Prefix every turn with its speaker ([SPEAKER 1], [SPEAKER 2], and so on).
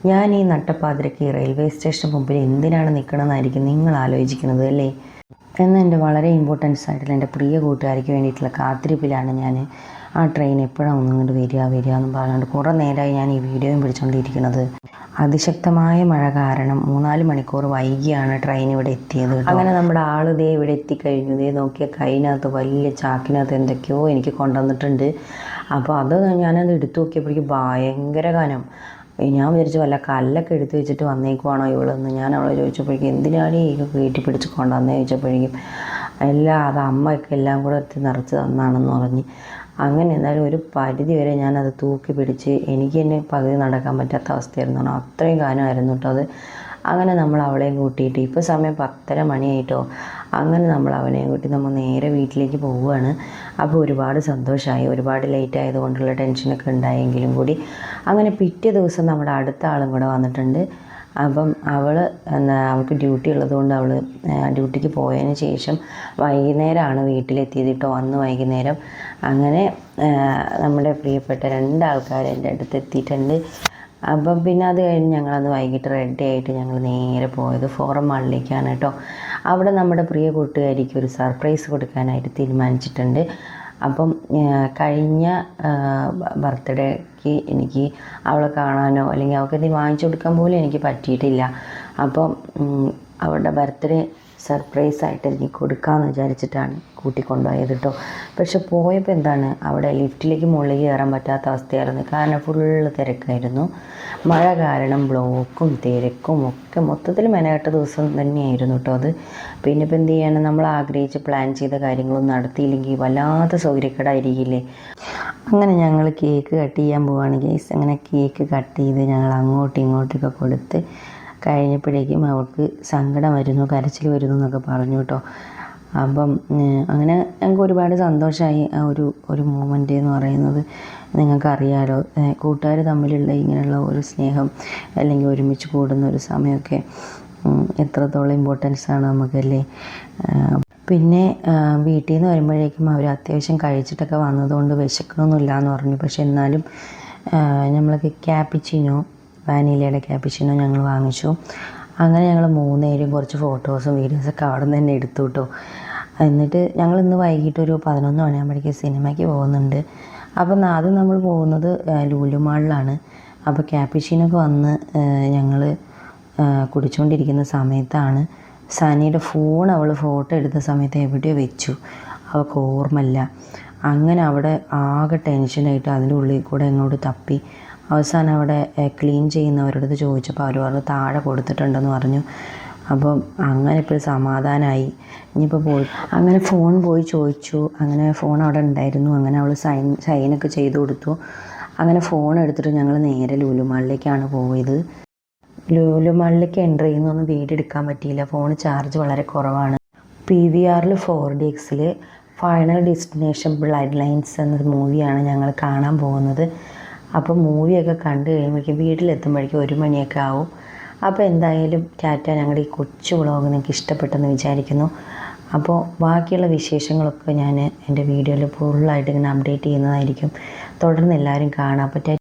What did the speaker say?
[SPEAKER 1] ഞാൻ ഈ നട്ടപ്പാതിരക്ക് റെയിൽവേ സ്റ്റേഷന് മുമ്പിൽ എന്തിനാണ് നിൽക്കണമെന്നായിരിക്കും നിങ്ങൾ ആലോചിക്കുന്നത് അല്ലേ? എന്നാൽ എൻ്റെ വളരെ ഇമ്പോർട്ടൻസ് ആയിട്ടുള്ള എൻ്റെ പ്രിയ കൂട്ടുകാർക്ക് വേണ്ടിയിട്ടുള്ള കാത്തിരിപ്പിലാണ് ഞാൻ. ആ ട്രെയിൻ എപ്പോഴാണ് ഒന്നുകൊണ്ട് വരിക എന്ന് പറഞ്ഞുകൊണ്ട് കുറേ നേരമായി ഞാൻ ഈ വീഡിയോയും പിടിച്ചുകൊണ്ടിരിക്കുന്നത്. അതിശക്തമായ മഴ കാരണം 3-4 മണിക്കൂർ വൈകിയാണ് ട്രെയിൻ ഇവിടെ എത്തിയത്. അങ്ങനെ നമ്മുടെ ആൾ ദേ ഇവിടെ എത്തിക്കഴിഞ്ഞു. ദേ നോക്കിയ കൈനകത്ത് വലിയ ചാക്കിനകത്ത് എന്തൊക്കെയോ എനിക്ക് കൊണ്ടുവന്നിട്ടുണ്ട്. അപ്പോൾ ഞാനത് എടുത്തു നോക്കിയപ്പോഴേക്കും ഭയങ്കര കനം. ഞാൻ വിചാരിച്ചു വല്ല കല്ലൊക്കെ എടുത്ത് വെച്ചിട്ട് വന്നേക്കുവാണോ ഇവളെന്ന്. ഞാൻ അവളെ ചോദിച്ചപ്പോഴേക്കും എന്തിനാണ് ഈ കയറ്റി പിടിച്ച് കൊണ്ടുവന്നേ ചോദിച്ചപ്പോഴേക്കും അത് അമ്മയൊക്കെ എല്ലാം കൂടെ നിറച്ച് തന്നാണെന്ന് പറഞ്ഞ്. അങ്ങനെ എന്തായാലും ഒരു പരിധി വരെ ഞാനത് തൂക്കി പിടിച്ച് എനിക്ക് തന്നെ പകുതി നടക്കാൻ പറ്റാത്ത അവസ്ഥയായിരുന്നു. അത്രയും കാലമായിരുന്നു കേട്ടോ അത്. അങ്ങനെ നമ്മൾ അവളെയും കൂട്ടിയിട്ട് ഇപ്പോൾ സമയം 10:30 മണിയായിട്ടോ. അങ്ങനെ നമ്മൾ അവനെയും കൂട്ടി നമ്മൾ നേരെ വീട്ടിലേക്ക് പോവുകയാണ്. അപ്പോൾ ഒരുപാട് സന്തോഷമായി. ഒരുപാട് ലേറ്റ് ആയതുകൊണ്ടുള്ള ടെൻഷനൊക്കെ ഉണ്ടായെങ്കിലും കൂടി അങ്ങനെ പിറ്റേ ദിവസം നമ്മുടെ അടുത്ത ആളും കൂടെ വന്നിട്ടുണ്ട്. അപ്പം അവൾക്ക് ഡ്യൂട്ടി ഉള്ളതുകൊണ്ട് അവൾ ഡ്യൂട്ടിക്ക് പോയതിന് ശേഷം വൈകുന്നേരമാണ് വീട്ടിലെത്തിയത് കേട്ടോ. അന്ന് വൈകുന്നേരം അങ്ങനെ നമ്മുടെ പ്രിയപ്പെട്ട 2 ആൾക്കാർ എൻ്റെ അടുത്ത് എത്തിയിട്ടുണ്ട്. അപ്പം പിന്നെ അത് കഴിഞ്ഞ് ഞങ്ങളന്ന് വൈകിട്ട് റെഡി ആയിട്ട് ഞങ്ങൾ നേരെ പോയത് ഫോറം മാളിലേക്കാണ് കേട്ടോ. അവിടെ നമ്മുടെ പ്രിയ കൂട്ടുകാരിക്ക് ഒരു സർപ്രൈസ് കൊടുക്കാനായിട്ട് തീരുമാനിച്ചിട്ടുണ്ട്. അപ്പം കഴിഞ്ഞ ബർത്ത്ഡേക്ക് എനിക്ക് അവളെ കാണാനോ അല്ലെങ്കിൽ അവൾക്ക് എന്തെങ്കിലും വാങ്ങിച്ചു കൊടുക്കാൻ പോലും എനിക്ക് പറ്റിയിട്ടില്ല. അപ്പം അവളുടെ ബർത്ത്ഡേ സർപ്രൈസായിട്ട് എനിക്ക് കൊടുക്കാമെന്ന് വിചാരിച്ചിട്ടാണ് കൂട്ടിക്കൊണ്ടുപോയത് കേട്ടോ. പക്ഷെ പോയപ്പോൾ അവിടെ ലിഫ്റ്റിലേക്ക് മുകളിലേക്ക് കയറാൻ പറ്റാത്ത അവസ്ഥയായിരുന്നു. കാരണം ഫുള്ള് തിരക്കായിരുന്നു. മഴ കാരണം ബ്ലോക്കും തിരക്കും ഒക്കെ മൊത്തത്തിൽ മെനക്കെട്ട ദിവസം തന്നെയായിരുന്നു കേട്ടോ അത്. പിന്നെ ഇപ്പം എന്ത് ചെയ്യാണ്, നമ്മൾ ആഗ്രഹിച്ച് പ്ലാൻ ചെയ്ത കാര്യങ്ങളൊന്നും നടത്തിയില്ലെങ്കിൽ വല്ലാത്ത സൗകര്യക്കേടായിരിക്കില്ലേ. അങ്ങനെ ഞങ്ങൾ കേക്ക് കട്ട് ചെയ്യാൻ പോവുകയാണ് ഗൈസ്. അങ്ങനെ കേക്ക് കട്ട് ചെയ്ത് ഞങ്ങൾ അങ്ങോട്ടും ഇങ്ങോട്ടൊക്കെ കൊടുത്ത് കഴിഞ്ഞപ്പോഴേക്കും അവൾക്ക് സങ്കടം വരുന്നു, കരച്ചിൽ വരുന്നു എന്നൊക്കെ പറഞ്ഞു കേട്ടോ. അപ്പം അങ്ങനെ ഞങ്ങൾക്ക് ഒരുപാട് സന്തോഷമായി. ഒരു മൂമെൻ്റ് എന്ന് പറയുന്നത് നിങ്ങൾക്കറിയാലോ, കൂട്ടുകാർ തമ്മിലുള്ള ഇങ്ങനെയുള്ള ഒരു സ്നേഹം അല്ലെങ്കിൽ ഒരുമിച്ച് കൂടുന്ന ഒരു സമയമൊക്കെ എത്രത്തോളം ഇമ്പോർട്ടൻസ് ആണ് നമുക്കല്ലേ. പിന്നെ വീട്ടിൽ നിന്ന് വരുമ്പോഴേക്കും അവർ അത്യാവശ്യം കഴിച്ചിട്ടൊക്കെ വന്നതുകൊണ്ട് വിശക്കണമൊന്നുമില്ല എന്ന് പറഞ്ഞു. പക്ഷെ എന്നാലും നമ്മൾക്ക് ക്യാപ്പിച്ചിനോ വാനിലയുടെ ക്യാപ്പിച്ചിനോ ഞങ്ങൾ വാങ്ങിച്ചു. അങ്ങനെ ഞങ്ങൾ 3 പേരും കുറച്ച് ഫോട്ടോസും വീഡിയോസൊക്കെ അവിടെ നിന്ന് തന്നെ എടുത്തു കേട്ടോ. എന്നിട്ട് ഞങ്ങൾ ഇന്ന് വൈകിട്ട് ഒരു 11 മണിയാകുമ്പോഴേക്കും സിനിമയ്ക്ക് പോകുന്നുണ്ട്. അപ്പം ആദ്യം നമ്മൾ പോകുന്നത് ലുലു മാളിലാണ്. അപ്പോൾ ക്യാപ്പിച്ചിനൊക്കെ വന്ന് ഞങ്ങൾ കുടിച്ചുകൊണ്ടിരിക്കുന്ന സമയത്താണ് സനിയുടെ ഫോൺ അവൾ ഫോട്ടോ എടുത്ത സമയത്ത് എവിടെയോ വെച്ചു, അവൾക്ക് ഓർമ്മയില്ല. അങ്ങനെ അവിടെ ആകെ ടെൻഷനായിട്ട് അതിൻ്റെ ഉള്ളിൽ കൂടെ എങ്ങോട്ട് തപ്പി. അവസാനം അവിടെ ക്ലീൻ ചെയ്യുന്നവരുടെ ചോദിച്ചപ്പോൾ അവർ പറഞ്ഞു താഴെ കൊടുത്തിട്ടുണ്ടെന്ന് പറഞ്ഞു. അപ്പം അങ്ങനെ ഇപ്പോൾ സമാധാനമായി. ഇനിയിപ്പോൾ അങ്ങനെ ഫോൺ പോയി ചോദിച്ചു. അങ്ങനെ ഫോൺ അവിടെ ഉണ്ടായിരുന്നു. അങ്ങനെ അവൾ സൈനൊക്കെ ചെയ്ത് കൊടുത്തു. അങ്ങനെ ഫോൺ എടുത്തിട്ട് ഞങ്ങൾ നേരെ ലുലു മാളിലേക്കാണ് പോയത്. ലുലു മാളിലേക്ക് എൻ്റർ ചെയ്യുന്നൊന്നും വീഡിയോ എടുക്കാൻ പറ്റിയില്ല, ഫോൺ ചാർജ് വളരെ കുറവാണ്. PVRൽ 4DXൽ ഫൈനൽ ഡെസ്റ്റിനേഷൻ ബ്ലഡ് ലൈൻസ് എന്ന മൂവിയാണ് ഞങ്ങൾ കാണാൻ പോകുന്നത്. അപ്പോൾ മൂവിയൊക്കെ കണ്ടു കഴിയുമ്പോഴേക്കും വീട്ടിലെത്തുമ്പോഴേക്കും 1 മണിയൊക്കെ ആവും. അപ്പോൾ എന്തായാലും ടാറ്റ. ഞങ്ങളുടെ ഈ കൊച്ചു വ്ളോഗ് നിങ്ങൾക്ക് ഇഷ്ടപ്പെട്ടെന്ന് വിചാരിക്കുന്നു. അപ്പോൾ ബാക്കിയുള്ള വിശേഷങ്ങളൊക്കെ ഞാൻ എൻ്റെ വീഡിയോയിൽ ഫുള്ളായിട്ട് ഇങ്ങനെ അപ്ഡേറ്റ് ചെയ്യുന്നതായിരിക്കും. തുടർന്ന് എല്ലാവരും കാണാം. അപ്പോൾ